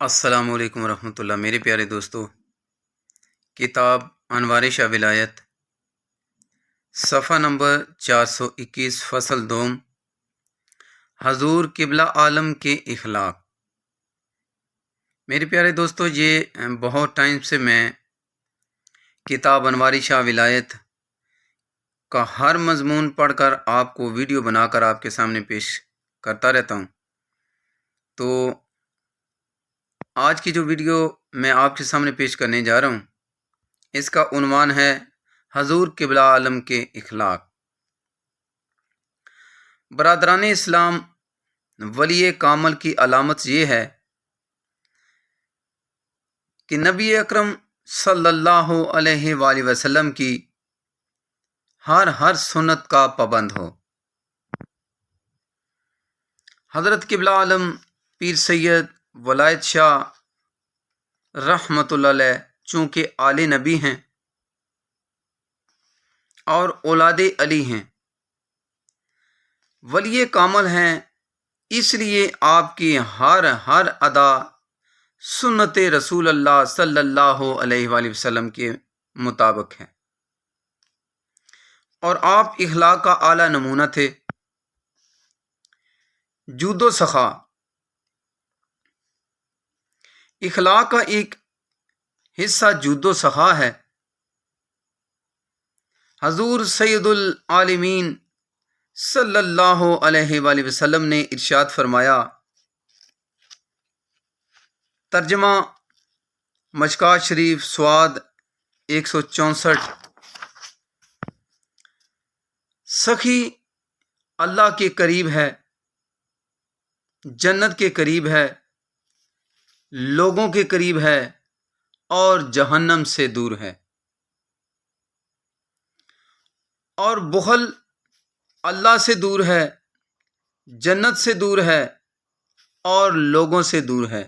السلام علیکم ورحمۃ اللہ۔ میرے پیارے دوستو، کتاب انوار شاہ ولایت، صفحہ نمبر 421، فصل دوم، حضور قبلہ عالم کے اخلاق۔ میرے پیارے دوستو، یہ بہت ٹائم سے میں کتاب انوار شاہ ولایت کا ہر مضمون پڑھ کر آپ کو ویڈیو بنا کر آپ کے سامنے پیش کرتا رہتا ہوں۔ تو آج کی جو ویڈیو میں آپ کے سامنے پیش کرنے جا رہا ہوں، اس کا عنوان ہے حضور قبلہ عالم کے اخلاق۔ برادران اسلام، ولی کامل کی علامت یہ ہے کہ نبی اکرم صلی اللہ علیہ وآلہ وسلم کی ہر سنت کا پابند ہو۔ حضرت قبلہ عالم پیر سید ولایت شاہ رحمۃ اللہ علیہ چونکہ آل نبی ہیں اور اولاد علی ہیں، ولی کامل ہیں، اس لیے آپ کی ہر ادا سنت رسول اللہ صلی اللہ علیہ وآلہ وسلم کے مطابق ہے، اور آپ اخلاق کا اعلیٰ نمونہ تھے۔ جود و سخا اخلاق کا ایک حصہ جود و سخا ہے۔ حضور سید العالمین صلی اللہ علیہ وآلہ وسلم نے ارشاد فرمایا، ترجمہ مشکوٰۃ شریف سواد 164، سخی اللہ کے قریب ہے، جنت کے قریب ہے، لوگوں کے قریب ہے اور جہنم سے دور ہے۔ اور بخل اللہ سے دور ہے، جنت سے دور ہے اور لوگوں سے دور ہے،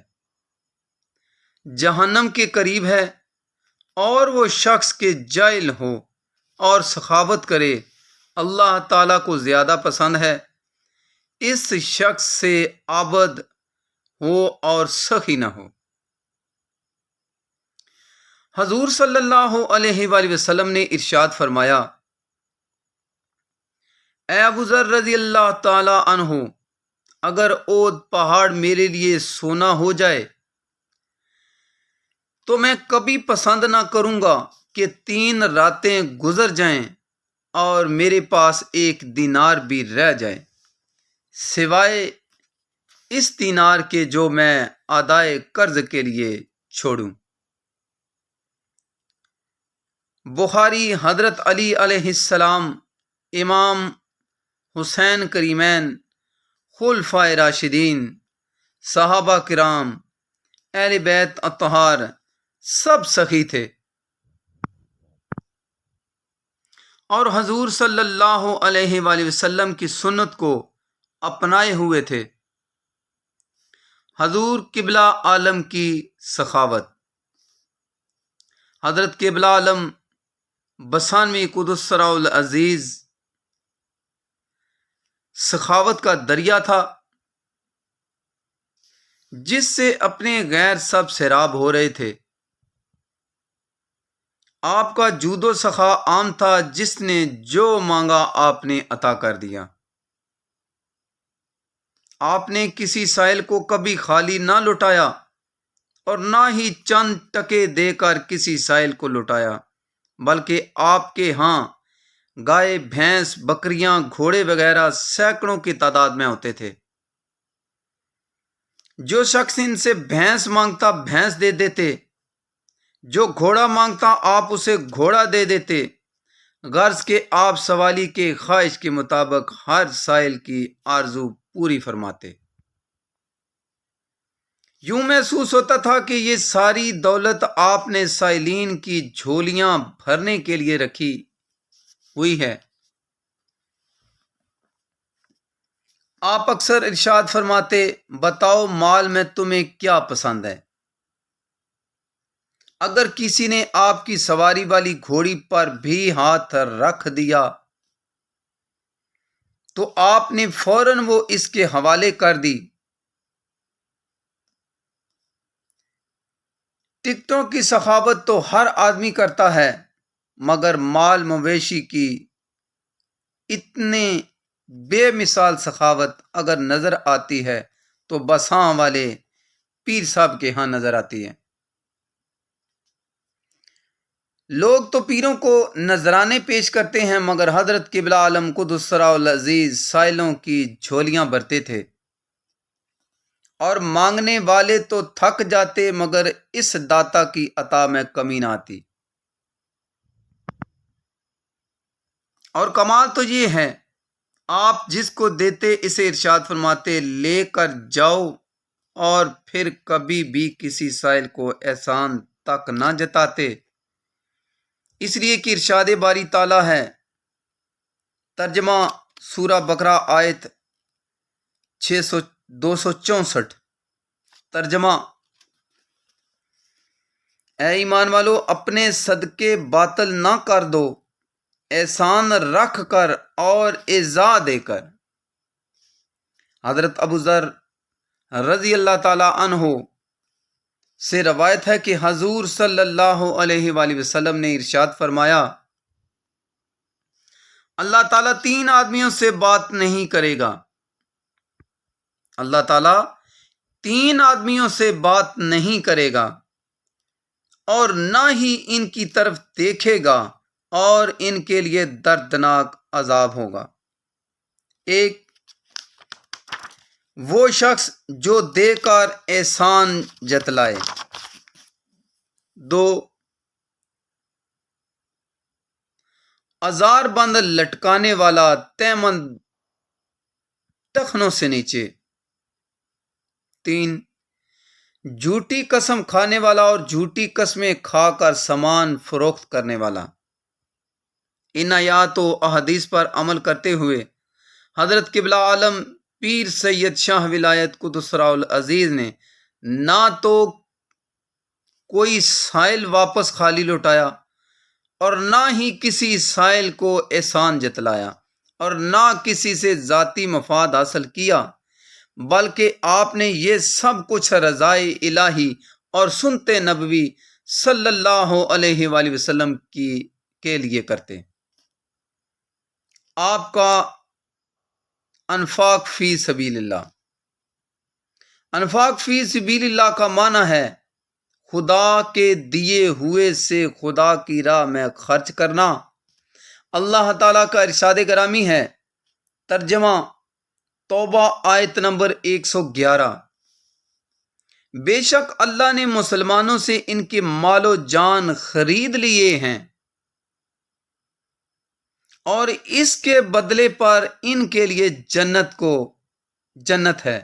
جہنم کے قریب ہے، اور وہ شخص کے جاہل ہو اور سخاوت کرے اللہ تعالیٰ کو زیادہ پسند ہے، اس شخص سے عابد ہو اور سخی نہ ہو۔ حضور صلی اللہ علیہ وآلہ وسلم نے ارشاد فرمایا، اے ابو ذر رضی اللہ تعالی عنہ، اگر اود پہاڑ میرے لیے سونا ہو جائے تو میں کبھی پسند نہ کروں گا کہ 3 راتیں گزر جائیں اور میرے پاس 1 دینار بھی رہ جائے، سوائے اس دینار کے جو میں ادائے قرض کے لیے چھوڑوں۔ بخاری۔ حضرت علی علیہ السلام، امام حسین کریمین، خلفائے راشدین، صحابہ کرام، اہل بیت اطہار سب سخی تھے، اور حضور صلی اللہ علیہ وآلہ وسلم کی سنت کو اپنائے ہوئے تھے۔ حضور قبلہ عالم کی سخاوت۔ حضرت قبلہ عالم بسانوی قدس سرہ العزیز سخاوت کا دریا تھا، جس سے اپنے غیر سب سیراب ہو رہے تھے۔ آپ کا جود و سخا عام تھا، جس نے جو مانگا آپ نے عطا کر دیا۔ آپ نے کسی سائل کو کبھی خالی نہ لٹایا اور نہ ہی چند ٹکے دے کر کسی سائل کو لٹایا، بلکہ آپ کے ہاں گائے، بھینس، بکریاں، گھوڑے وغیرہ سینکڑوں کی تعداد میں ہوتے تھے۔ جو شخص ان سے بھینس مانگتا بھینس دے دیتے، جو گھوڑا مانگتا آپ اسے گھوڑا دے دیتے، غرض کہ آپ سوالی کے خواہش کے مطابق ہر سائل کی آرزو پوری فرماتے۔ یوں محسوس ہوتا تھا کہ یہ ساری دولت آپ نے سائلین کی جھولیاں بھرنے کے لیے رکھی ہوئی ہے۔ آپ اکثر ارشاد فرماتے، بتاؤ مال میں تمہیں کیا پسند ہے؟ اگر کسی نے آپ کی سواری والی گھوڑی پر بھی ہاتھ رکھ دیا تو آپ نے فوراً وہ اس کے حوالے کر دی۔ ٹکٹوں کی سخاوت تو ہر آدمی کرتا ہے، مگر مال مویشی کی اتنے بے مثال سخاوت اگر نظر آتی ہے تو بساں والے پیر صاحب کے ہاں نظر آتی ہے۔ لوگ تو پیروں کو نذرانے پیش کرتے ہیں، مگر حضرت قبلہ عالم قدس سرہ العزیز سائلوں کی جھولیاں بھرتے تھے، اور مانگنے والے تو تھک جاتے مگر اس داتا کی عطا میں کمی نہ آتی۔ اور کمال تو یہ ہے، آپ جس کو دیتے اسے ارشاد فرماتے لے کر جاؤ، اور پھر کبھی بھی کسی سائل کو احسان تک نہ جتاتے، اس لیے کہ ارشاد باری تعالیٰ ہے۔ ترجمہ سورہ بقرہ آیت 264۔ ترجمہ: اے ایمان والو، اپنے صدقے باطل نہ کر دو، احسان رکھ کر اور اعزا دے کر۔ حضرت ابو ذر رضی اللہ تعالی عنہ سے روایت ہے کہ حضور صلی اللہ علیہ وآلہ وسلم نے ارشاد فرمایا، اللہ تعالیٰ 3 آدمیوں سے بات نہیں کرے گا، اللہ تعالیٰ 3 آدمیوں سے بات نہیں کرے گا، اور نہ ہی ان کی طرف دیکھے گا، اور ان کے لیے دردناک عذاب ہوگا۔ ایک، وہ شخص جو دے کر احسان جتلائے۔ 2، ازار بند لٹکانے والا تیمن ٹخنوں سے نیچے۔ 3، جھوٹی قسم کھانے والا اور جھوٹی قسمیں کھا کر سامان فروخت کرنے والا۔ ان آیات و احادیث پر عمل کرتے ہوئے حضرت قبلہ عالم پیر سید شاہ ولایت قدس سرہ العزیز نے نہ تو کوئی سائل واپس خالی لوٹایا، اور نہ ہی کسی سائل کو احسان جتلایا، اور نہ کسی سے ذاتی مفاد حاصل کیا، بلکہ آپ نے یہ سب کچھ رضائے الہی اور سنت نبوی صلی اللہ علیہ وآلہ وسلم کے لیے کرتے۔ آپ کا انفاق فی سبیل اللہ۔ انفاق فی سبیل اللہ کا معنی ہے خدا کے دیے ہوئے سے خدا کی راہ میں خرچ کرنا۔ اللہ تعالیٰ کا ارشاد گرامی ہے۔ ترجمہ توبہ آیت نمبر 111۔ بے شک اللہ نے مسلمانوں سے ان کے مال و جان خرید لیے ہیں، اور اس کے بدلے پر ان کے لیے جنت ہے۔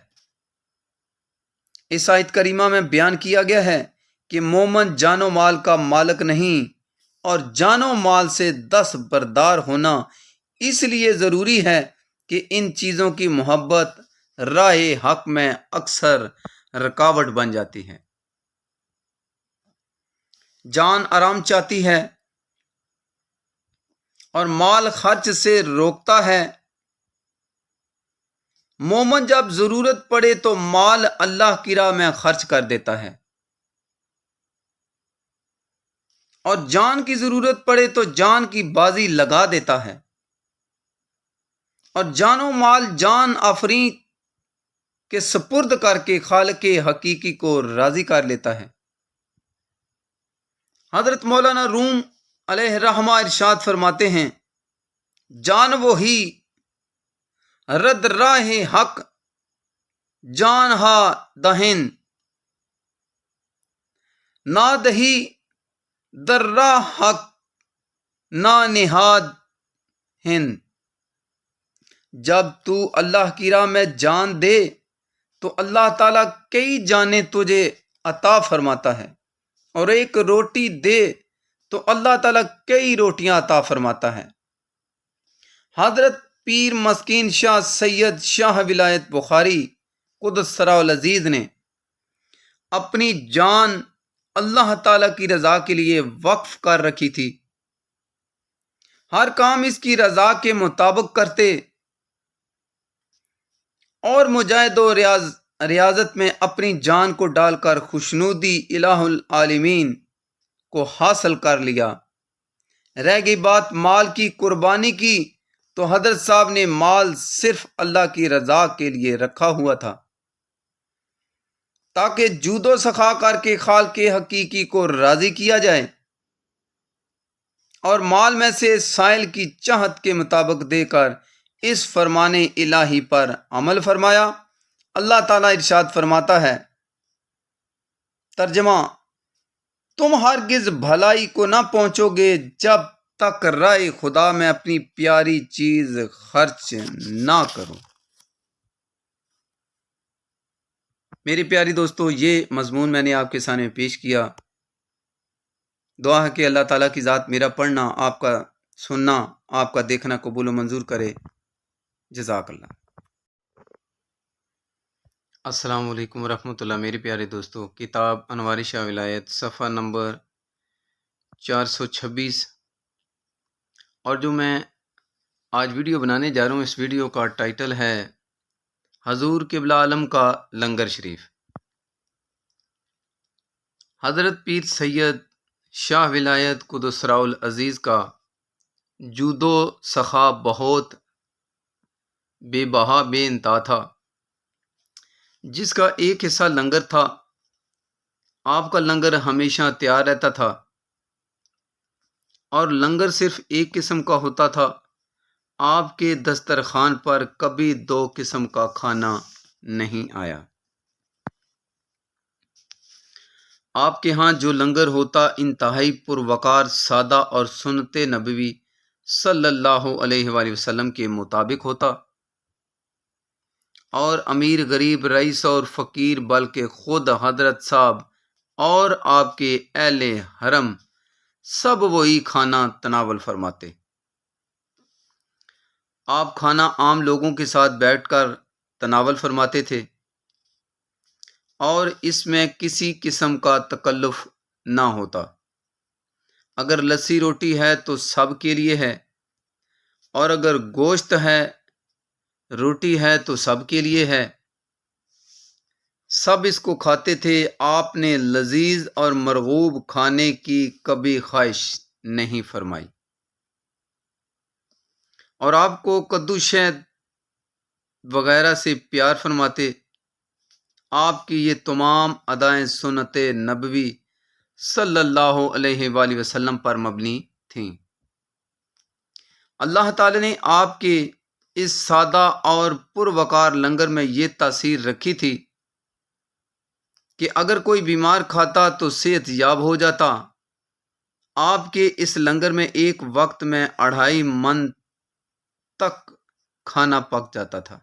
اس آیت کریمہ میں بیان کیا گیا ہے کہ مومن جان و مال کا مالک نہیں، اور جان و مال سے دستبردار ہونا اس لیے ضروری ہے کہ ان چیزوں کی محبت راہ حق میں اکثر رکاوٹ بن جاتی ہے۔ جان آرام چاہتی ہے اور مال خرچ سے روکتا ہے۔ مومن جب ضرورت پڑے تو مال اللہ کی راہ میں خرچ کر دیتا ہے، اور جان کی ضرورت پڑے تو جان کی بازی لگا دیتا ہے، اور جان و مال جان آفریں کے سپرد کر کے خالق حقیقی کو راضی کر لیتا ہے۔ حضرت مولانا روم علیہ رحمہ ارشاد فرماتے ہیں، جان وہی رد راہ حق جان ہا دہن، نہ دہی در راہ حق نہ نہاد ہن۔ جب تو اللہ کی راہ میں جان دے تو اللہ تعالیٰ کئی جانیں تجھے عطا فرماتا ہے، اور ایک روٹی دے تو اللہ تعالیٰ کئی روٹیاں عطا فرماتا ہے۔ حضرت پیر مسکین شاہ سید شاہ ولایت بخاری قدس سرہ العزیز نے اپنی جان اللہ تعالیٰ کی رضا کے لیے وقف کر رکھی تھی، ہر کام اس کی رضا کے مطابق کرتے، اور مجاہد و ریاضت میں اپنی جان کو ڈال کر خوشنودی الہ العالمین کو حاصل کر لیا۔ رہ گئی بات مال کی قربانی کی، تو حضرت صاحب نے مال صرف اللہ کی رضا کے لیے رکھا ہوا تھا، تاکہ جود و سخا کر کے خالق حقیقی کو راضی کیا جائے، اور مال میں سے سائل کی چاہت کے مطابق دے کر اس فرمان الہی پر عمل فرمایا۔ اللہ تعالیٰ ارشاد فرماتا ہے، ترجمہ: تم ہرگز بھلائی کو نہ پہنچو گے جب تک رائے خدا میں اپنی پیاری چیز خرچ نہ کرو۔ میری پیاری دوستو، یہ مضمون میں نے آپ کے سامنے پیش کیا۔ دعا ہے کہ اللہ تعالیٰ کی ذات میرا پڑھنا، آپ کا سننا، آپ کا دیکھنا قبول و منظور کرے۔ جزاک اللہ۔ السلام علیکم ورحمۃ اللہ۔ میرے پیارے دوستو، کتاب انوار شاہ ولایت، صفحہ نمبر 426، اور جو میں آج ویڈیو بنانے جا رہا ہوں، اس ویڈیو کا ٹائٹل ہے حضور قبلہ عالم کا لنگر شریف۔ حضرت پیر سید شاہ ولایت قدس سرہ العزیز کا جود و سخا بہت بے بہا بے انتہا تھا، جس کا ایک حصہ لنگر تھا۔ آپ کا لنگر ہمیشہ تیار رہتا تھا، اور لنگر صرف ایک قسم کا ہوتا تھا۔ آپ کے دسترخوان پر کبھی دو قسم کا کھانا نہیں آیا۔ آپ کے ہاں جو لنگر ہوتا انتہائی پروقار، سادہ اور سنت نبوی صلی اللہ علیہ وآلہ وسلم کے مطابق ہوتا، اور امیر، غریب، رئیس اور فقیر، بلکہ خود حضرت صاحب اور آپ کے اہل حرم سب وہی کھانا تناول فرماتے۔ آپ کھانا عام لوگوں کے ساتھ بیٹھ کر تناول فرماتے تھے، اور اس میں کسی قسم کا تکلف نہ ہوتا۔ اگر لسی روٹی ہے تو سب کے لیے ہے، اور اگر گوشت ہے، روٹی ہے تو سب کے لیے ہے۔ سب اس کو کھاتے تھے۔ آپ نے لذیذ اور مرغوب کھانے کی کبھی خواہش نہیں فرمائی، اور آپ کو کدو شہد وغیرہ سے پیار فرماتے۔ آپ کی یہ تمام ادائیں سنت نبوی صلی اللہ علیہ وآلہ وسلم پر مبنی تھیں۔ اللہ تعالی نے آپ کے اس سادہ اور پروقار لنگر میں یہ تاثیر رکھی تھی کہ اگر کوئی بیمار کھاتا تو صحت یاب ہو جاتا۔ آپ کے اس لنگر میں ایک وقت میں 2.5 من تک کھانا پک جاتا تھا،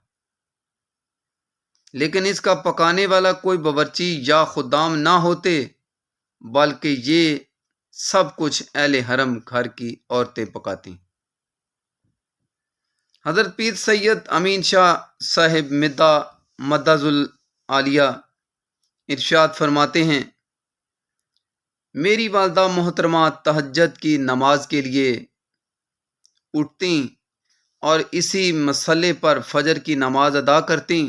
لیکن اس کا پکانے والا کوئی باورچی یا خدام نہ ہوتے، بلکہ یہ سب کچھ اہل حرم گھر کی عورتیں پکاتی۔ حضرت پیر سید امین شاہ صاحب مدظ العالیہ ارشاد فرماتے ہیں، میری والدہ محترمہ تہجد کی نماز کے لیے اٹھتیں اور اسی مسئلے پر فجر کی نماز ادا کرتیں،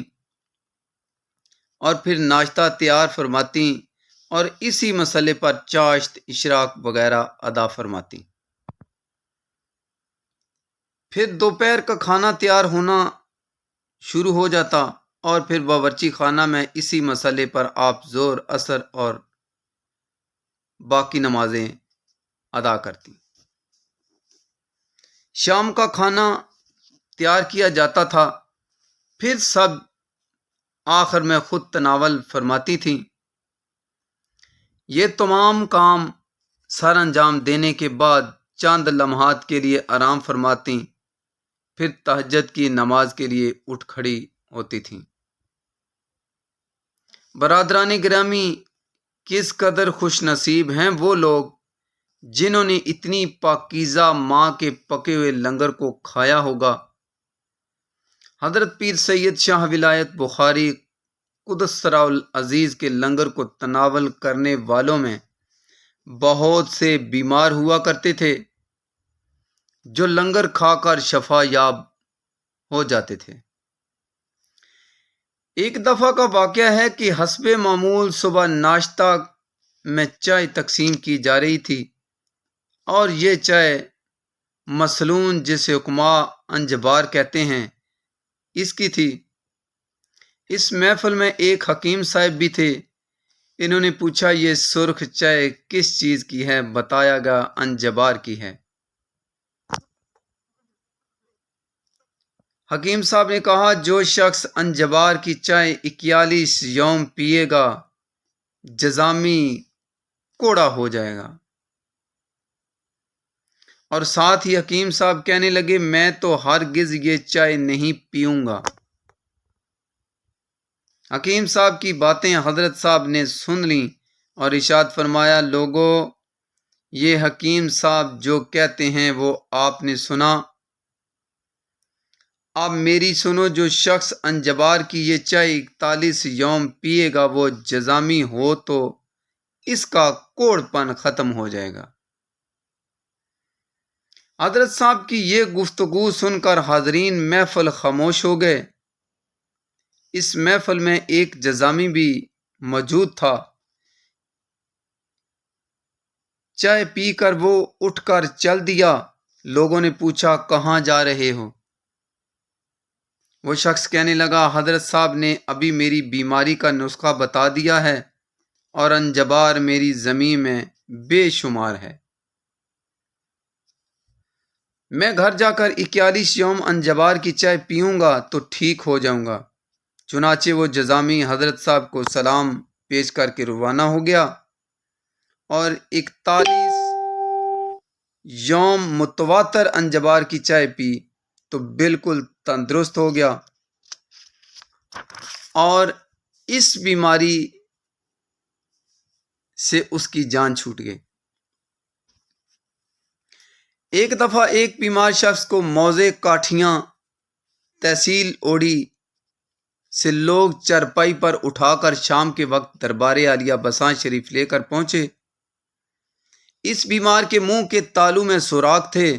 اور پھر ناشتہ تیار فرماتی اور اسی مسئلے پر چاشت، اشراق وغیرہ ادا فرماتی۔ پھر دوپہر کا کھانا تیار ہونا شروع ہو جاتا، اور پھر باورچی خانہ میں اسی مسئلے پر آپ ظہر، عصر اور باقی نمازیں ادا کرتی۔ شام کا کھانا تیار کیا جاتا تھا، پھر سب آخر میں خود تناول فرماتی تھیں۔ یہ تمام کام سر انجام دینے کے بعد چند لمحات کے لیے آرام فرماتی، پھر تہجد کی نماز کے لیے اٹھ کھڑی ہوتی تھیں۔ برادران گرامی، کس قدر خوش نصیب ہیں وہ لوگ جنہوں نے اتنی پاکیزہ ماں کے پکے ہوئے لنگر کو کھایا ہوگا۔ حضرت پیر سید شاہ ولایت بخاری قدس سرہ العزیز کے لنگر کو تناول کرنے والوں میں بہت سے بیمار ہوا کرتے تھے، جو لنگر کھا کر شفا یاب ہو جاتے تھے۔ ایک دفعہ کا واقعہ ہے کہ حسب معمول صبح ناشتہ میں چائے تقسیم کی جا رہی تھی اور یہ چائے مسلون جسے حکما انجبار کہتے ہیں اس کی تھی۔ اس محفل میں ایک حکیم صاحب بھی تھے۔ انہوں نے پوچھا یہ سرخ چائے کس چیز کی ہے؟ بتایا گیا انجبار کی ہے۔ حکیم صاحب نے کہا جو شخص انجبار کی چائے 41 یوم پیے گا جزامی کوڑا ہو جائے گا۔ اور ساتھ ہی حکیم صاحب کہنے لگے میں تو ہرگز یہ چائے نہیں پیوں گا۔ حکیم صاحب کی باتیں حضرت صاحب نے سن لیں اور ارشاد فرمایا لوگو یہ حکیم صاحب جو کہتے ہیں وہ آپ نے سنا، اب میری سنو۔ جو شخص انجبار کی یہ چائے 41 یوم پیے گا وہ جزامی ہو تو اس کا کوڑ پن ختم ہو جائے گا۔ حضرت صاحب کی یہ گفتگو سن کر حاضرین محفل خاموش ہو گئے۔ اس محفل میں ایک جزامی بھی موجود تھا۔ چائے پی کر وہ اٹھ کر چل دیا۔ لوگوں نے پوچھا کہاں جا رہے ہو؟ وہ شخص کہنے لگا حضرت صاحب نے ابھی میری بیماری کا نسخہ بتا دیا ہے اور انجبار میری زمین میں بے شمار ہے۔ میں گھر جا کر 41 یوم انجبار کی چائے پیوں گا تو ٹھیک ہو جاؤں گا۔ چنانچہ وہ جزامی حضرت صاحب کو سلام پیش کر کے روانہ ہو گیا اور 41 یوم متواتر انجبار کی چائے پی تو بالکل تندرست ہو گیا اور اس بیماری سے اس کی جان چھوٹ گئی۔ ایک دفعہ ایک بیمار شخص کو موضع کاٹھیاں تحصیل اوڑی سے لوگ چرپائی پر اٹھا کر شام کے وقت دربار عالیہ بساں شریف لے کر پہنچے۔ اس بیمار کے منہ کے تالو میں سوراخ تھے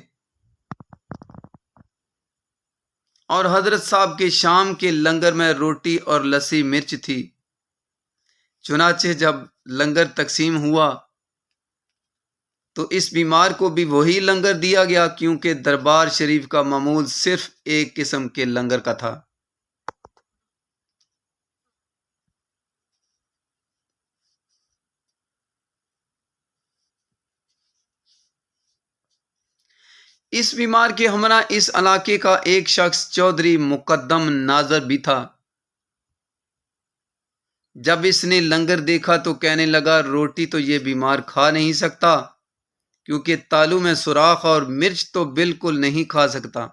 اور حضرت صاحب کے شام کے لنگر میں روٹی اور لسی مرچ تھی۔ چنانچہ جب لنگر تقسیم ہوا تو اس بیمار کو بھی وہی لنگر دیا گیا کیونکہ دربار شریف کا معمول صرف ایک قسم کے لنگر کا تھا۔ اس بیمار کے ہمراہ اس علاقے کا ایک شخص چودھری مقدم ناظر بھی تھا۔ جب اس نے لنگر دیکھا تو کہنے لگا روٹی تو یہ بیمار کھا نہیں سکتا کیونکہ تالو میں سوراخ اور مرچ تو بالکل نہیں کھا سکتا،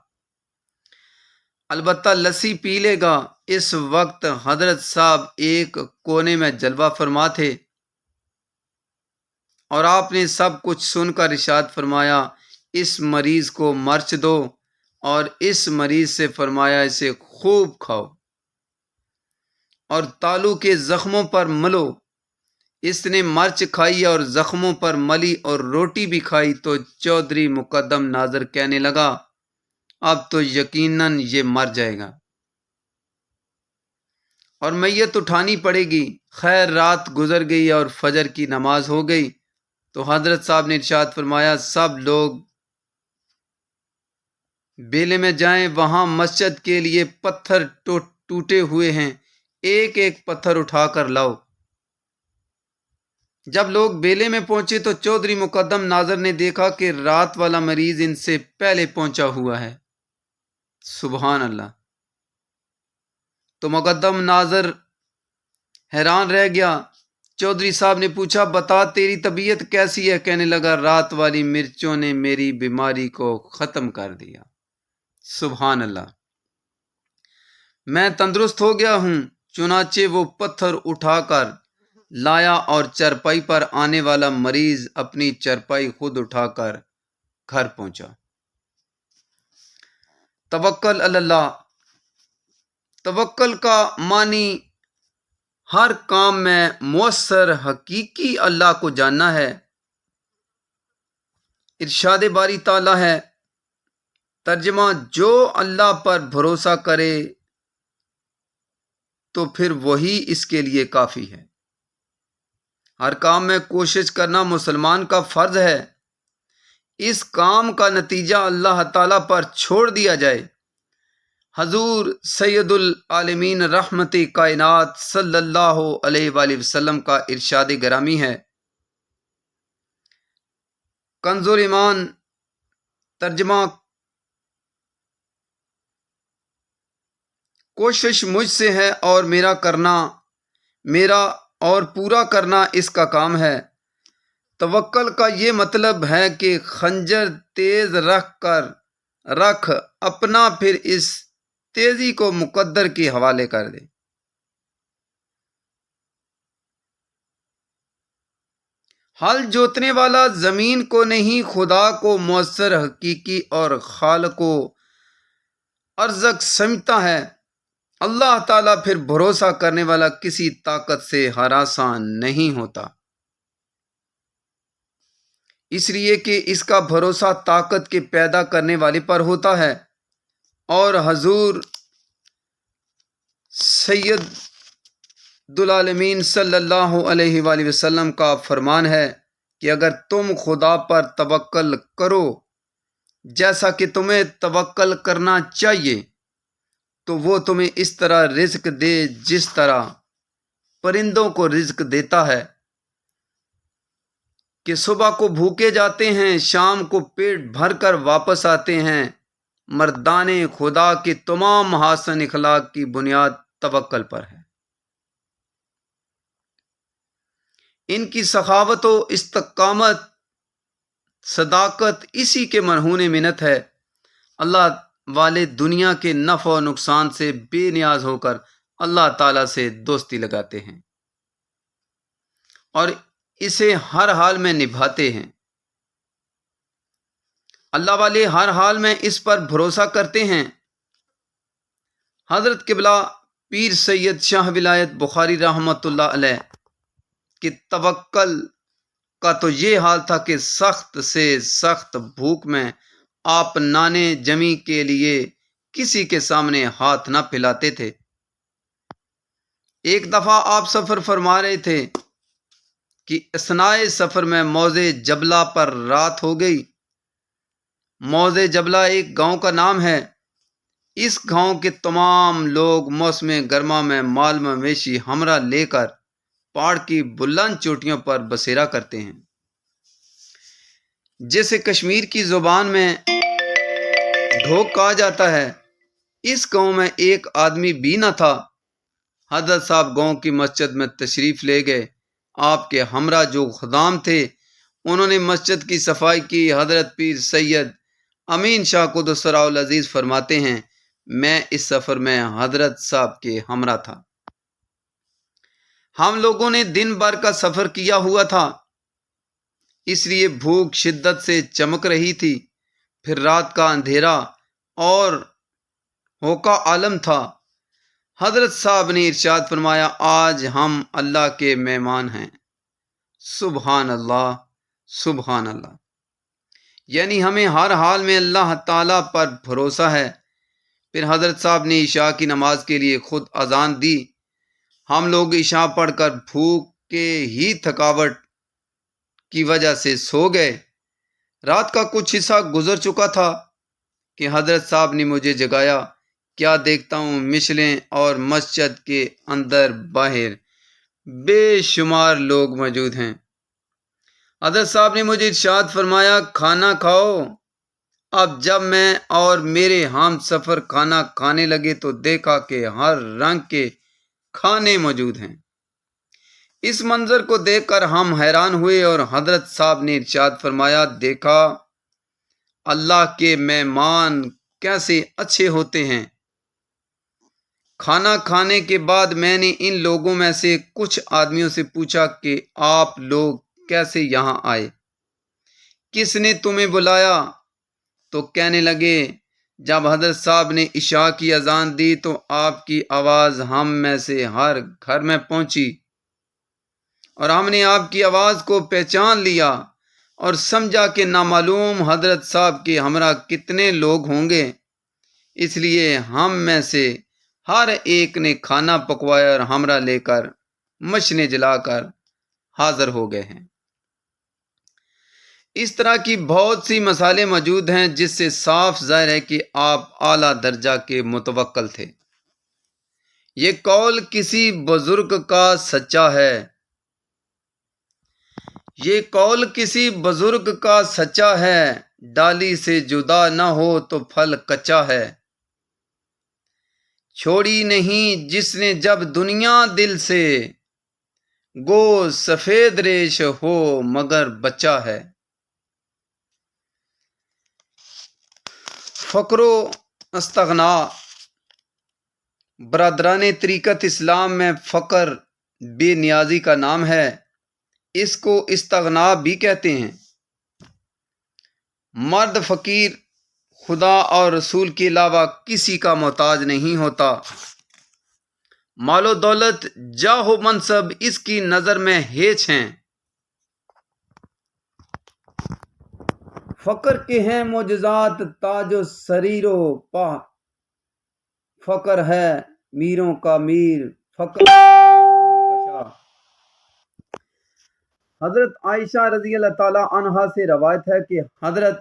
البتہ لسی پی لے گا۔ اس وقت حضرت صاحب ایک کونے میں جلوہ فرما تھے اور آپ نے سب کچھ سن کر ارشاد فرمایا اس مریض کو مرچ دو اور اس مریض سے فرمایا اسے خوب کھاؤ اور تالو کے زخموں پر ملو۔ اس نے مرچ کھائی اور زخموں پر ملی اور روٹی بھی کھائی تو چودھری مقدم ناظر کہنے لگا اب تو یقیناً یہ مر جائے گا اور میت اٹھانی پڑے گی۔ خیر رات گزر گئی اور فجر کی نماز ہو گئی تو حضرت صاحب نے ارشاد فرمایا سب لوگ بیلے میں جائیں، وہاں مسجد کے لیے پتھر ٹوٹے ہوئے ہیں، ایک ایک پتھر اٹھا کر لاؤ۔ جب لوگ بیلے میں پہنچے تو چودھری مقدم ناظر نے دیکھا کہ رات والا مریض ان سے پہلے پہنچا ہوا ہے۔ سبحان اللہ! تو مقدم ناظر حیران رہ گیا۔ چودھری صاحب نے پوچھا بتا تیری طبیعت کیسی ہے؟ کہنے لگا رات والی مرچوں نے میری بیماری کو ختم کر دیا۔ سبحان اللہ! میں تندرست ہو گیا ہوں۔ چنانچہ وہ پتھر اٹھا کر لایا اور چرپائی پر آنے والا مریض اپنی چرپائی خود اٹھا کر گھر پہنچا۔ توکل اللہ۔ توکل کا معنی ہر کام میں مؤثر حقیقی اللہ کو جاننا ہے۔ ارشاد باری تعالیٰ ہے، ترجمہ جو اللہ پر بھروسہ کرے تو پھر وہی اس کے لیے کافی ہے۔ ہر کام میں کوشش کرنا مسلمان کا فرض ہے۔ اس کام کا نتیجہ اللہ تعالیٰ پر چھوڑ دیا جائے۔ حضور سید العالمین رحمت کائنات صلی اللہ علیہ وآلہ وسلم کا ارشاد گرامی ہے، کنز ایمان ترجمہ: کوشش مجھ سے ہے اور میرا اور پورا کرنا اس کا کام ہے۔ توکل کا یہ مطلب ہے کہ خنجر تیز رکھ اپنا پھر اس تیزی کو مقدر کے حوالے کر دے۔ ہل جوتنے والا زمین کو نہیں، خدا کو مؤثر، حقیقی اور خالق و ارزق سمجھتا ہے۔ اللہ تعالیٰ پھر بھروسہ کرنے والا کسی طاقت سے ہراساں نہیں ہوتا، اس لیے کہ اس کا بھروسہ طاقت کے پیدا کرنے والے پر ہوتا ہے۔ اور حضور سید العالمین صلی اللہ علیہ وآلہ وسلم کا فرمان ہے کہ اگر تم خدا پر توکل کرو جیسا کہ تمہیں توکل کرنا چاہیے تو وہ تمہیں اس طرح رزق دے جس طرح پرندوں کو رزق دیتا ہے، کہ صبح کو بھوکے جاتے ہیں، شام کو پیٹ بھر کر واپس آتے ہیں۔ مردان خدا کے تمام محاسن اخلاق کی بنیاد توکل پر ہے۔ ان کی سخاوت و استقامت، صداقت اسی کے مرہون منت ہے۔ اللہ والے دنیا کے نفع و نقصان سے بے نیاز ہو کر اللہ تعالیٰ سے دوستی لگاتے ہیں اور اسے ہر حال میں نبھاتے ہیں۔ اللہ والے ہر حال میں اس پر بھروسہ کرتے ہیں۔ حضرت قبلہ پیر سید شاہ ولایت بخاری رحمۃ اللہ علیہ کہ توکل کا تو یہ حال تھا کہ سخت سے سخت بھوک میں آپ نانے جمی کے لیے کسی کے سامنے ہاتھ نہ پھیلاتے تھے۔ ایک دفعہ آپ سفر فرما رہے تھے کہ اثناء سفر میں موضع جبلہ پر رات ہو گئی۔ موضع جبلہ ایک گاؤں کا نام ہے۔ اس گاؤں کے تمام لوگ موسم گرما میں مال مویشی ہمراہ لے کر پہاڑ کی بلند چوٹیوں پر بسیرا کرتے ہیں، جسے کشمیر کی زبان میں ڈھوک کہا جاتا ہے۔ اس گاؤں میں ایک آدمی بھی نہ تھا۔ حضرت صاحب گاؤں کی مسجد میں تشریف لے گئے۔ آپ کے ہمراہ جو خدام تھے انہوں نے مسجد کی صفائی کی۔ حضرت پیر سید امین شاہ قدس سرہ العزیز فرماتے ہیں، میں اس سفر میں حضرت صاحب کے ہمراہ تھا۔ ہم لوگوں نے دن بھر کا سفر کیا ہوا تھا، اس لیے بھوک شدت سے چمک رہی تھی۔ پھر رات کا اندھیرا اور ہوکا عالم تھا۔ حضرت صاحب نے ارشاد فرمایا، آج ہم اللہ کے مہمان ہیں۔ سبحان اللہ، سبحان اللہ، یعنی ہمیں ہر حال میں اللہ تعالیٰ پر بھروسہ ہے۔ پھر حضرت صاحب نے عشاء کی نماز کے لیے خود اذان دی۔ ہم لوگ عشاء پڑھ کر بھوک کے ہی تھکاوٹ کی وجہ سے سو گئے۔ رات کا کچھ حصہ گزر چکا تھا کہ حضرت صاحب نے مجھے جگایا۔ کیا دیکھتا ہوں، مشلیں اور مسجد کے اندر باہر بے شمار لوگ موجود ہیں۔ حضرت صاحب نے مجھے ارشاد فرمایا، کھانا کھاؤ۔ اب جب میں اور میرے ہم سفر کھانا کھانے لگے تو دیکھا کہ ہر رنگ کے کھانے موجود ہیں۔ اس منظر کو دیکھ کر ہم حیران ہوئے اور حضرت صاحب نے ارشاد فرمایا، دیکھا اللہ کے مہمان کیسے اچھے ہوتے ہیں۔ کھانا کھانے کے بعد میں نے ان لوگوں میں سے کچھ آدمیوں سے پوچھا کہ آپ لوگ کیسے یہاں آئے، کس نے تمہیں بلایا؟ تو کہنے لگے، جب حضرت صاحب نے عشاء کی اذان دی تو آپ کی آواز ہم میں سے ہر گھر میں پہنچی اور ہم نے آپ کی آواز کو پہچان لیا اور سمجھا کہ نامعلوم حضرت صاحب کے ہمراہ کتنے لوگ ہوں گے، اس لیے ہم میں سے ہر ایک نے کھانا پکوایا اور ہمراہ لے کر مشنیں جلا کر حاضر ہو گئے ہیں۔ اس طرح کی بہت سی مثالیں موجود ہیں جس سے صاف ظاہر ہے کہ آپ اعلیٰ درجہ کے متوکل تھے۔ یہ قول کسی بزرگ کا سچا ہے، یہ قول کسی بزرگ کا سچا ہے، ڈالی سے جدا نہ ہو تو پھل کچا ہے۔ چھوڑی نہیں جس نے جب دنیا دل سے، گو سفید ریش ہو مگر بچا ہے۔ فقر و استغنا۔ برادران طریقت اسلام میں فقر بے نیازی کا نام ہے، اس کو استغنا بھی کہتے ہیں۔ مرد فقیر خدا اور رسول کے علاوہ کسی کا محتاج نہیں ہوتا۔ مال و دولت، جاہ و منصب اس کی نظر میں ہیچ ہیں۔ فقر کے ہیں معجزات تاج و سریر و پا، فقر ہے میروں کا میر، فقر کشا۔ حضرت عائشہ رضی اللہ تعالی عنہا سے روایت ہے کہ حضرت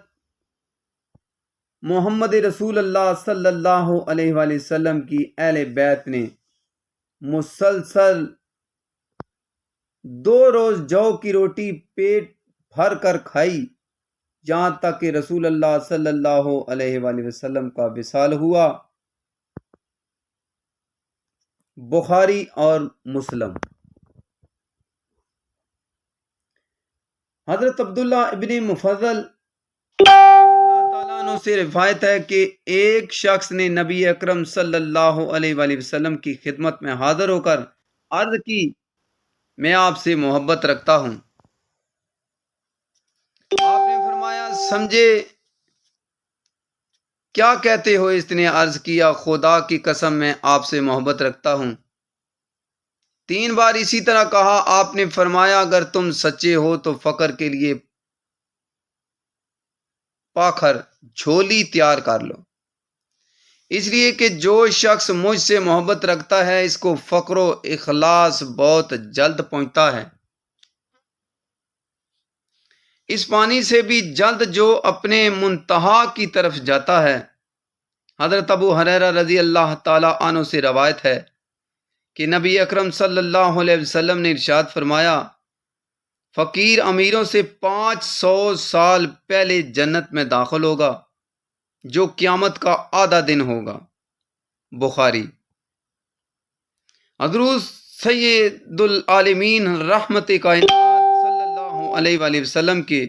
محمد رسول اللہ صلی اللہ علیہ وآلہ وسلم کی اہل بیت نے مسلسل 2 روز جو کی روٹی پیٹ بھر کر کھائی، جہاں تک کہ رسول اللہ صلی اللہ علیہ وآلہ وسلم کا وصال ہوا۔ بخاری اور مسلم۔ حضرت عبداللہ ابن مفضل تعالیٰ عنہ سے روایت ہے کہ ایک شخص نے نبی اکرم صلی اللہ علیہ وآلہ وسلم کی خدمت میں حاضر ہو کر عرض کی، میں آپ سے محبت رکھتا ہوں۔ آپ نے فرمایا، سمجھے کیا کہتے ہو؟ اس نے عرض کیا، خدا کی قسم میں آپ سے محبت رکھتا ہوں۔ 3 بار اسی طرح کہا۔ آپ نے فرمایا، اگر تم سچے ہو تو فقر کے لیے پاکھر جھولی تیار کر لو، اس لیے کہ جو شخص مجھ سے محبت رکھتا ہے اس کو فقر و اخلاص بہت جلد پہنچتا ہے، اس پانی سے بھی جلد جو اپنے منتہا کی طرف جاتا ہے۔ حضرت ابو ہریرہ رضی اللہ تعالی عنہ سے روایت ہے کہ نبی اکرم صلی اللہ علیہ وسلم نے ارشاد فرمایا، فقیر امیروں سے 500 سال پہلے جنت میں داخل ہوگا، جو قیامت کا آدھا دن ہوگا۔ بخاری۔ حضرت سید العالمین رحمت کائنات صلی اللہ علیہ وآلہ وسلم کے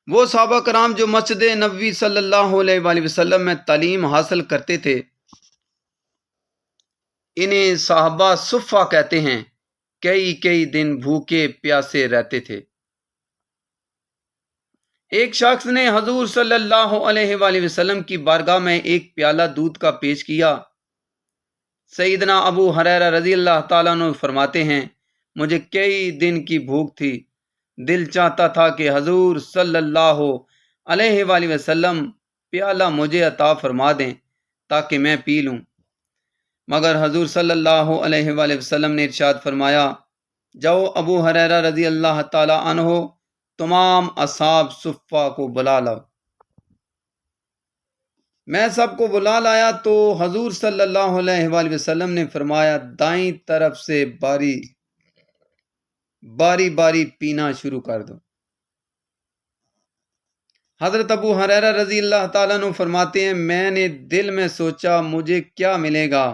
وہ صحابہ کرام جو مسجد نبوی صلی اللہ علیہ وآلہ وسلم میں تعلیم حاصل کرتے تھے، انہیں صحابہ صفہ کہتے ہیں، کئی دن بھوکے پیاسے رہتے تھے۔ ایک شخص نے حضور صلی اللہ علیہ وآلہ وسلم کی بارگاہ میں ایک پیالہ دودھ کا پیش کیا۔ سیدنا ابو ہریرہ رضی اللہ تعالیٰ عنہ فرماتے ہیں، مجھے کئی دن کی بھوک تھی، دل چاہتا تھا کہ حضور صلی اللہ علیہ وآلہ وسلم پیالہ مجھے عطا فرما دیں تاکہ میں پی لوں، مگر حضور صلی اللہ علیہ وآلہ وسلم نے ارشاد فرمایا، جاؤ ابو ہریرہ رضی اللہ تعالی عنہ تمام اصحاب صفہ کو بلا لاؤ۔ میں سب کو بلا لایا تو حضور صلی اللہ علیہ وآلہ وسلم نے فرمایا، دائیں طرف سے باری پینا شروع کر دو۔ حضرت ابو ہریرہ رضی اللہ تعالیٰ عنہ فرماتے ہیں، میں نے دل میں سوچا مجھے کیا ملے گا،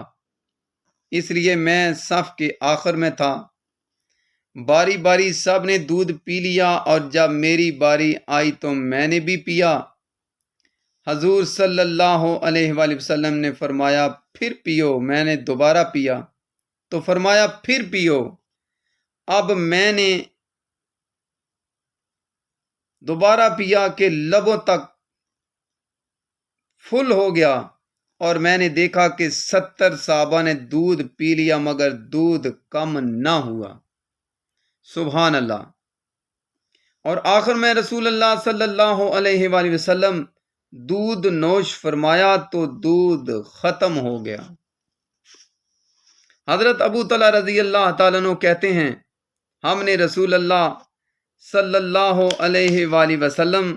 اس لیے میں صف کے آخر میں تھا۔ باری سب نے دودھ پی لیا اور جب میری باری آئی تو میں نے بھی پیا۔ حضور صلی اللہ علیہ وآلہ وسلم نے فرمایا، پھر پیو۔ میں نے دوبارہ پیا تو فرمایا، پھر پیو۔ اب میں نے دوبارہ پیا کہ لبوں تک فل ہو گیا، اور میں نے دیکھا کہ 70 صحابہ نے دودھ پی لیا مگر دودھ کم نہ ہوا۔ سبحان اللہ۔ اور آخر میں رسول اللہ صلی اللہ علیہ وآلہ وسلم دودھ نوش فرمایا تو دودھ ختم ہو گیا۔ حضرت ابو طلحہ رضی اللہ تعالیٰ عنہ کہتے ہیں ہم نے رسول اللہ صلی اللہ علیہ وآلہ وسلم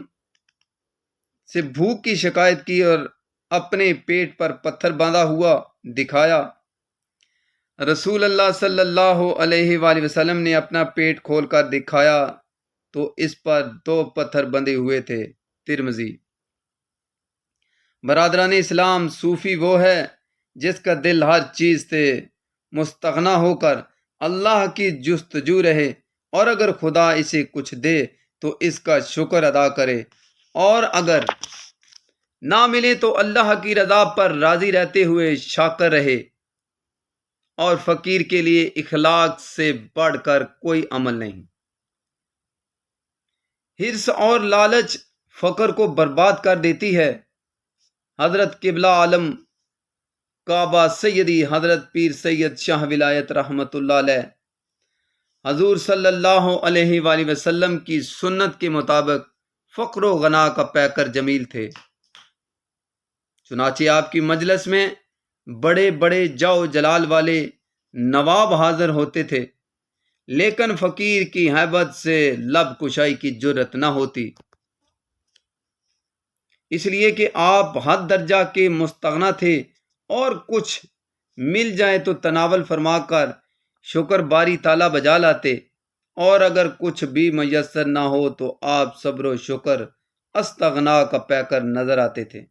سے بھوک کی شکایت کی اور اپنے پیٹ پر پتھر باندھا ہوا دکھایا۔ رسول اللہ صلی اللہ علیہ وآلہ وسلم نے اپنا پیٹ کھول کر دکھایا تو اس پر 2 پتھر بندھے ہوئے تھے۔ ترمذی۔ برادران اسلام، صوفی وہ ہے جس کا دل ہر چیز سے مستغنا ہو کر اللہ کی جستجو رہے، اور اگر خدا اسے کچھ دے تو اس کا شکر ادا کرے، اور اگر نہ ملے تو اللہ کی رضا پر راضی رہتے ہوئے شاکر رہے، اور فقیر کے لیے اخلاق سے بڑھ کر کوئی عمل نہیں۔ حرص اور لالچ فقر کو برباد کر دیتی ہے۔ حضرت قبلہ عالم کعبہ سیدی حضرت پیر سید شاہ ولایت رحمۃ اللہ علیہ حضور صلی اللہ علیہ وآلہ وسلم کی سنت کے مطابق فقر و غنا کا پیکر جمیل تھے۔ چنانچہ آپ کی مجلس میں بڑے بڑے جاؤ جلال والے نواب حاضر ہوتے تھے، لیکن فقیر کی ہیبت سے لب کشائی کی جرت نہ ہوتی، اس لیے کہ آپ حد درجہ کے مستغنا تھے، اور کچھ مل جائے تو تناول فرما کر شکر باری تعالیٰ بجا لاتے، اور اگر کچھ بھی میسر نہ ہو تو آپ صبر و شکر استغنا کا پیکر نظر آتے تھے۔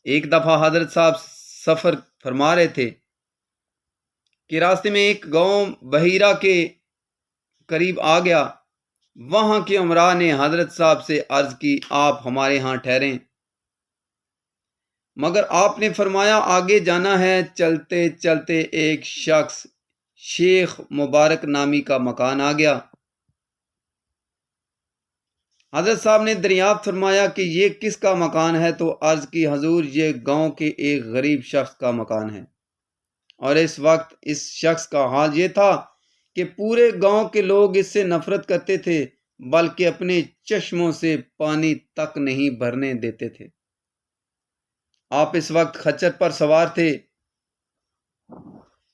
ایک دفعہ حضرت صاحب سفر فرما رہے تھے کہ راستے میں ایک گاؤں بحیرہ کے قریب آ گیا۔ وہاں کے عمرا نے حضرت صاحب سے عرض کی آپ ہمارے ہاں ٹھہریں، مگر آپ نے فرمایا آگے جانا ہے۔ چلتے چلتے ایک شخص شیخ مبارک نامی کا مکان آ گیا۔ حضرت صاحب نے دریافت فرمایا کہ یہ کس کا مکان ہے؟ تو عرض کی حضور یہ گاؤں کے ایک غریب شخص کا مکان ہے۔ اور اس وقت اس شخص کا حال یہ تھا کہ پورے گاؤں کے لوگ اس سے نفرت کرتے تھے، بلکہ اپنے چشموں سے پانی تک نہیں بھرنے دیتے تھے۔ آپ اس وقت خچر پر سوار تھے،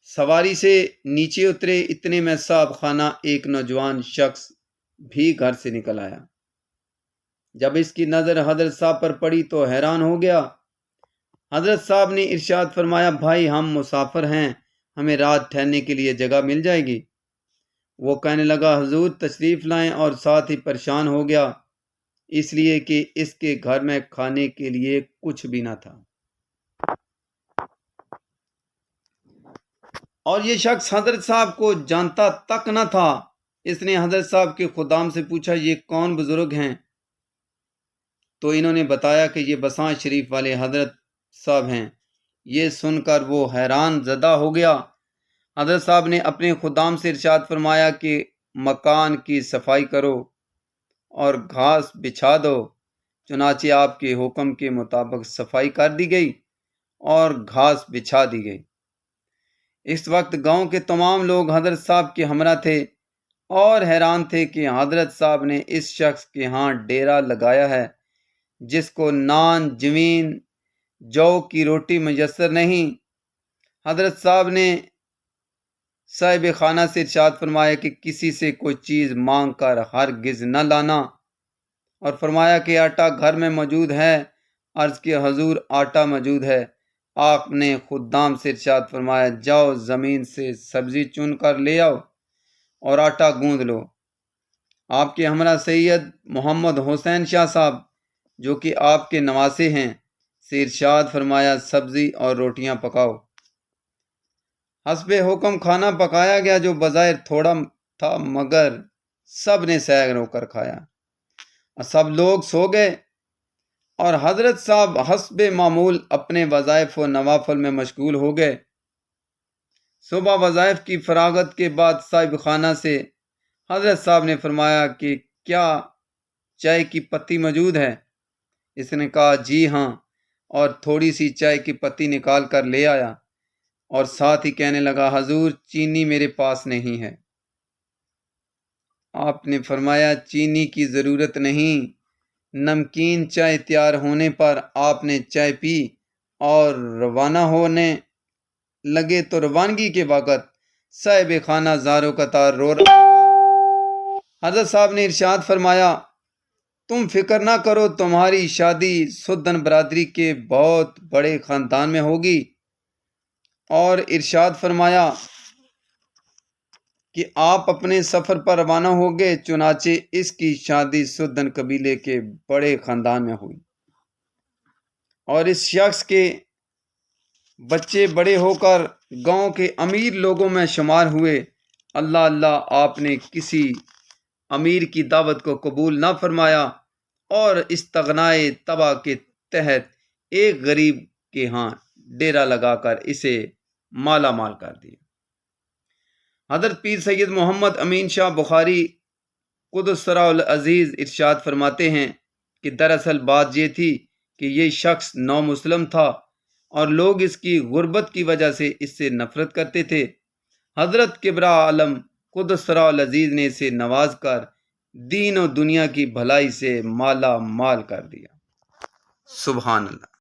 سواری سے نیچے اترے، اتنے میں صاحب خانہ ایک نوجوان شخص بھی گھر سے نکل آیا۔ جب اس کی نظر حضرت صاحب پر پڑی تو حیران ہو گیا۔ حضرت صاحب نے ارشاد فرمایا بھائی ہم مسافر ہیں، ہمیں رات ٹھہرنے کے لیے جگہ مل جائے گی؟ وہ کہنے لگا حضور تشریف لائیں، اور ساتھ ہی پریشان ہو گیا اس لیے کہ اس کے گھر میں کھانے کے لیے کچھ بھی نہ تھا، اور یہ شخص حضرت صاحب کو جانتا تک نہ تھا۔ اس نے حضرت صاحب کے خدام سے پوچھا یہ کون بزرگ ہیں؟ تو انہوں نے بتایا کہ یہ بسانت شریف والے حضرت صاحب ہیں۔ یہ سن کر وہ حیران زدہ ہو گیا۔ حضرت صاحب نے اپنے خدام سے ارشاد فرمایا کہ مکان کی صفائی کرو اور گھاس بچھا دو۔ چنانچہ آپ کے حکم کے مطابق صفائی کر دی گئی اور گھاس بچھا دی گئی۔ اس وقت گاؤں کے تمام لوگ حضرت صاحب کے ہمراہ تھے اور حیران تھے کہ حضرت صاحب نے اس شخص کے ہاں ڈیرا لگایا ہے جس کو نان، جوین، جو کی روٹی میسر نہیں۔ حضرت صاحب نے صاحب خانہ سے ارشاد فرمایا کہ کسی سے کوئی چیز مانگ کر ہرگز نہ لانا، اور فرمایا کہ آٹا گھر میں موجود ہے؟ عرض کی حضور آٹا موجود ہے۔ آپ نے خدام سے ارشاد فرمایا جاؤ زمین سے سبزی چن کر لے آؤ اور آٹا گوندھ لو۔ آپ کے ہمراہ سید محمد حسین شاہ صاحب جو کہ آپ کے نواسے ہیں سے ارشاد فرمایا سبزی اور روٹیاں پکاؤ۔ حسب حکم کھانا پکایا گیا جو بظاہر تھوڑا تھا مگر سب نے سیر ہو کر کھایا، اور سب لوگ سو گئے، اور حضرت صاحب حسب معمول اپنے وظائف و نوافل میں مشغول ہو گئے۔ صبح وظائف کی فراغت کے بعد صاحب خانہ سے حضرت صاحب نے فرمایا کہ کیا چائے کی پتی موجود ہے؟ اس نے کہا جی ہاں، اور تھوڑی سی چائے کی پتی نکال کر لے آیا، اور ساتھ ہی کہنے لگا حضور چینی میرے پاس نہیں ہے۔ آپ نے فرمایا چینی کی ضرورت نہیں، نمکین چائے تیار ہونے پر آپ نے چائے پی اور روانہ ہونے لگے تو روانگی کے وقت صاحب خانہ زاروں قطار رو رہا تھا۔ حضرت صاحب نے ارشاد فرمایا، تم فکر نہ کرو، تمہاری شادی سدن برادری کے بہت بڑے خاندان میں ہوگی۔ اور ارشاد فرمایا کہ آپ اپنے سفر پر روانہ ہو گئے، چنانچہ اس کی شادی سدن قبیلے کے بڑے خاندان میں ہوئی، اور اس شخص کے بچے بڑے ہو کر گاؤں کے امیر لوگوں میں شمار ہوئے۔ اللہ اللہ، آپ نے کسی امیر کی دعوت کو قبول نہ فرمایا اور استغنائے طبع کے تحت ایک غریب کے ہاں ڈیرا لگا کر اسے مالا مال کر دیا۔ حضرت پیر سید محمد امین شاہ بخاری قدس سرہ العزیز ارشاد فرماتے ہیں کہ دراصل بات یہ تھی کہ یہ شخص نو مسلم تھا اور لوگ اس کی غربت کی وجہ سے اس سے نفرت کرتے تھے۔ حضرت کبریٰ عالم قدس سرہ العزیز نے اسے نواز کر دین و دنیا کی بھلائی سے مالا مال کر دیا۔ سبحان اللہ۔